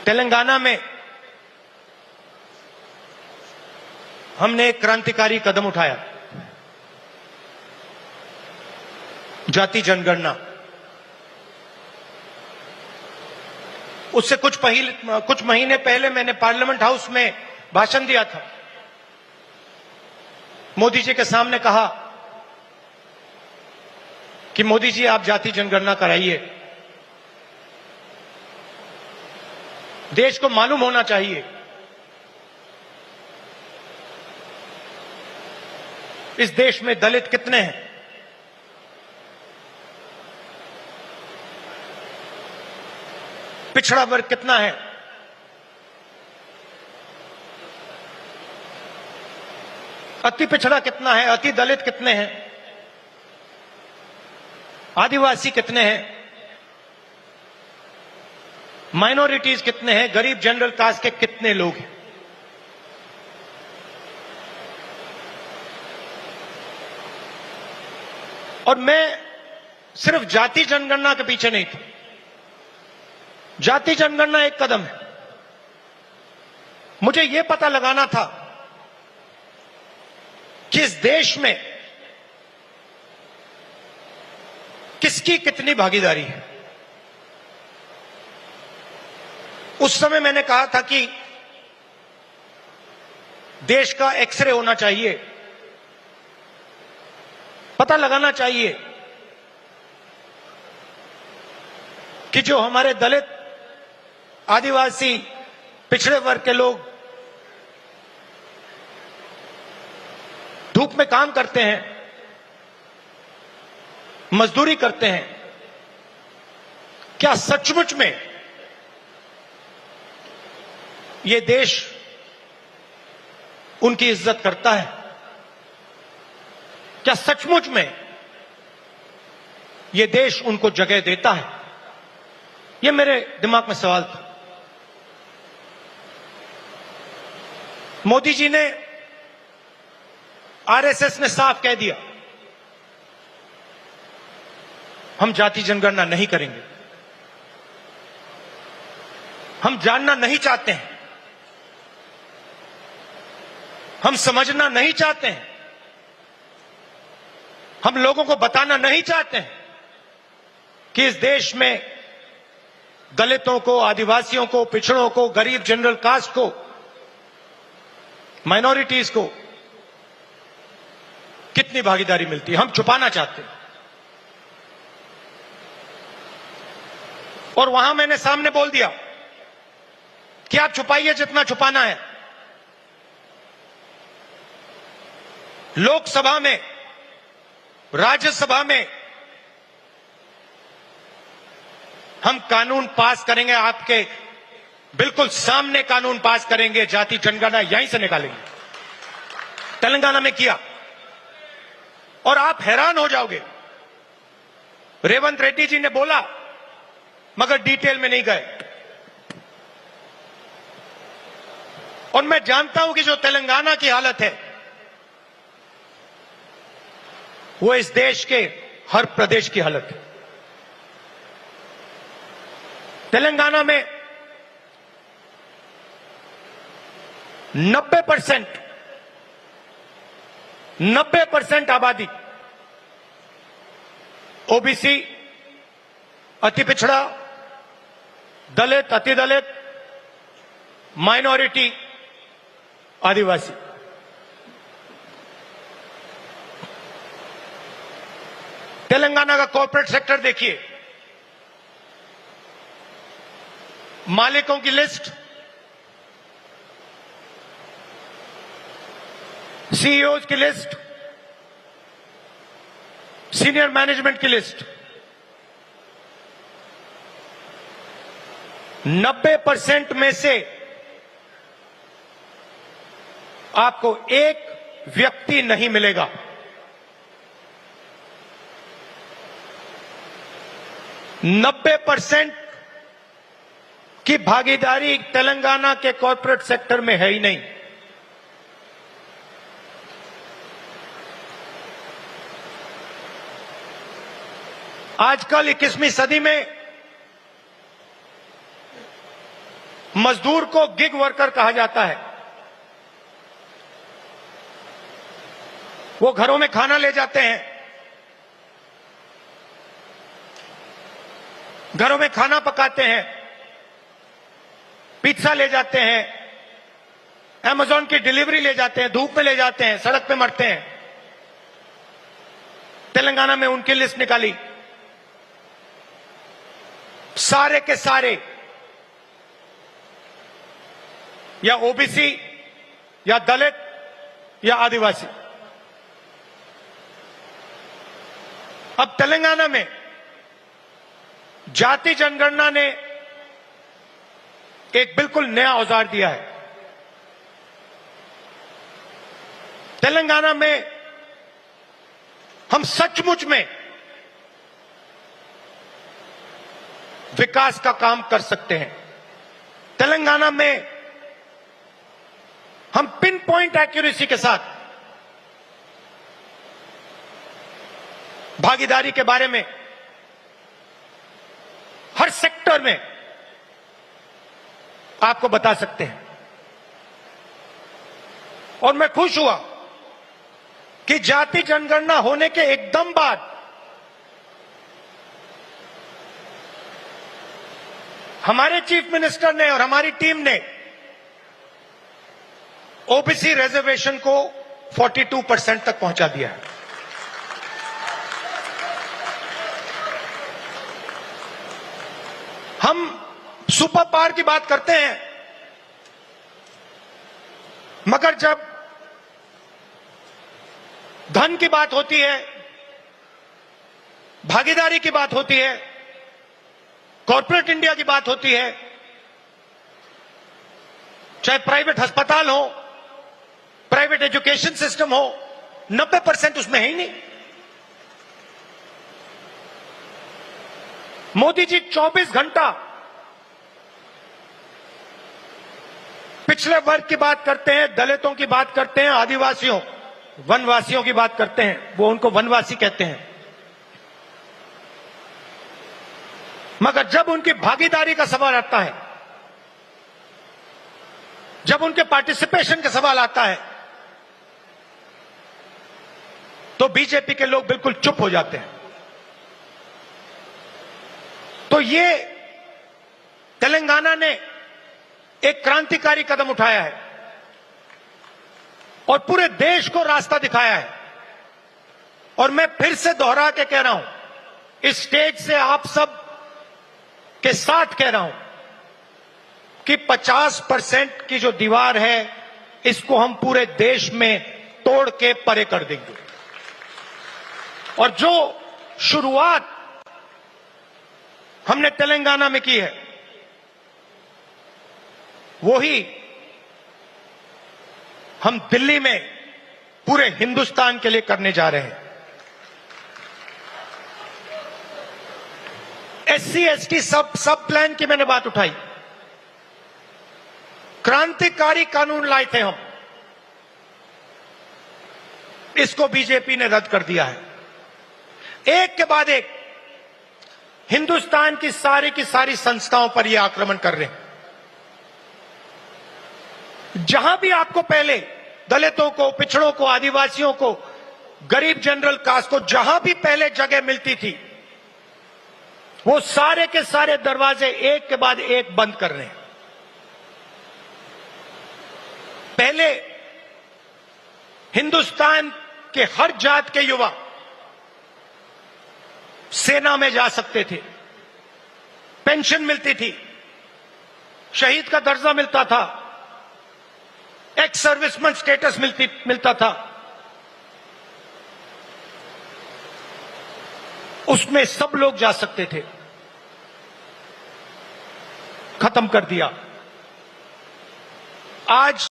तेलंगाना में हमने एक क्रांतिकारी कदम उठाया, जाति जनगणना। उससे कुछ महीने पहले मैंने पार्लियामेंट हाउस में भाषण दिया था। मोदी जी के सामने कहा कि मोदी जी आप जाति जनगणना कराइए, देश को मालूम होना चाहिए इस देश में दलित कितने हैं, पिछड़ा वर्ग कितना है, अति पिछड़ा कितना है, अति दलित कितने हैं, आदिवासी कितने हैं, माइनॉरिटीज कितने हैं, गरीब जनरल कास्ट के कितने लोग हैं। और मैं सिर्फ जाति जनगणना के पीछे नहीं था। जाति जनगणना एक कदम है, मुझे यह पता लगाना था कि इस देश में किसकी कितनी भागीदारी है। उस समय मैंने कहा था कि देश का एक्सरे होना चाहिए, पता लगाना चाहिए कि जो हमारे दलित, आदिवासी, पिछड़े वर्ग के लोग धूप में काम करते हैं, मजदूरी करते हैं, क्या सचमुच में ये देश उनकी इज्जत करता है? क्या सचमुच में ये देश उनको जगह देता है? ये मेरे दिमाग में सवाल था। मोदी जी ने, आरएसएस ने साफ कह दिया हम जाति जनगणना नहीं करेंगे, हम जानना नहीं चाहते हैं, हम समझना नहीं चाहते हैं, हम लोगों को बताना नहीं चाहते हैं कि इस देश में दलितों को, आदिवासियों को, पिछड़ों को, गरीब जनरल कास्ट को, माइनॉरिटीज को कितनी भागीदारी मिलती है, हम छुपाना चाहते हैं। और वहां मैंने सामने बोल दिया कि आप छुपाइए जितना छुपाना है। लोकसभा में, राज्यसभा में हम कानून पास करेंगे, आपके बिल्कुल सामने कानून पास करेंगे, जाति जनगणना यहीं से निकालेंगे। तेलंगाना में किया और आप हैरान हो जाओगे। रेवंत रेड्डी जी ने बोला मगर डिटेल में नहीं गए। और मैं जानता हूं कि जो तेलंगाना की हालत है वो इस देश के हर प्रदेश की हालत है। तेलंगाना में 90% आबादी ओबीसी, अति पिछड़ा, दलित, अति दलित, माइनॉरिटी, आदिवासी। तेलंगाना का कॉर्पोरेट सेक्टर देखिए, मालिकों की लिस्ट, सीईओज की लिस्ट, सीनियर मैनेजमेंट की लिस्ट, 90% में से आपको एक व्यक्ति नहीं मिलेगा। नब्बे % की भागीदारी तेलंगाना के कॉर्पोरेट सेक्टर में है ही नहीं। आजकल 21वीं सदी में मजदूर को गिग वर्कर कहा जाता है। वो घरों में खाना ले जाते हैं, घरों में खाना पकाते हैं, पिज्जा ले जाते हैं, अमेज़न की डिलीवरी ले जाते हैं, धूप में ले जाते हैं, सड़क पे मरते हैं। तेलंगाना में उनकी लिस्ट निकाली, सारे के सारे या ओबीसी या दलित या आदिवासी। अब तेलंगाना में जाति जनगणना ने एक बिल्कुल नया औजार दिया है। तेलंगाना में हम सचमुच में विकास का काम कर सकते हैं। तेलंगाना में हम पिन पॉइंट एक्यूरेसी के साथ भागीदारी के बारे में हर सेक्टर में आपको बता सकते हैं। और मैं खुश हुआ कि जाति जनगणना होने के एकदम बाद हमारे चीफ मिनिस्टर ने और हमारी टीम ने ओबीसी रिजर्वेशन को 42% तक पहुंचा दिया है। हम सुपर पावर की बात करते हैं, मगर जब धन की बात होती है, भागीदारी की बात होती है, कॉर्पोरेट इंडिया की बात होती है, चाहे प्राइवेट अस्पताल हो, प्राइवेट एजुकेशन सिस्टम हो, 90% उसमें है ही नहीं। मोदी जी 24 घंटा पिछले वर्ग की बात करते हैं, दलितों की बात करते हैं, आदिवासियों वनवासियों की बात करते हैं, वो उनको वनवासी कहते हैं। मगर जब उनकी भागीदारी का सवाल आता है, जब उनके पार्टिसिपेशन का सवाल आता है, तो बीजेपी के लोग बिल्कुल चुप हो जाते हैं। तो ये तेलंगाना ने एक क्रांतिकारी कदम उठाया है और पूरे देश को रास्ता दिखाया है। और मैं फिर से दोहरा के कह रहा हूं, इस स्टेज से आप सब के साथ कह रहा हूं कि 50% की जो दीवार है, इसको हम पूरे देश में तोड़ के परे कर देंगे। और जो शुरुआत हमने तेलंगाना में की है, वो ही हम दिल्ली में पूरे हिंदुस्तान के लिए करने जा रहे हैं। एससी एसटी सब प्लान की मैंने बात उठाई। क्रांतिकारी कानून लाए थे हम, इसको बीजेपी ने रद्द कर दिया है। एक के बाद एक हिंदुस्तान की सारी संस्थाओं पर यह आक्रमण कर रहे हैं। जहां भी आपको पहले दलितों को, पिछड़ों को, आदिवासियों को, गरीब जनरल कास्ट को जहां भी पहले जगह मिलती थी, वो सारे के सारे दरवाजे एक के बाद एक बंद कर रहे हैं। पहले हिंदुस्तान के हर जात के युवा सेना में जा सकते थे, पेंशन मिलती थी, शहीद का दर्जा मिलता था, एक्स सर्विसमैन स्टेटस मिलता था। उसमें सब लोग जा सकते थे। खत्म कर दिया। आज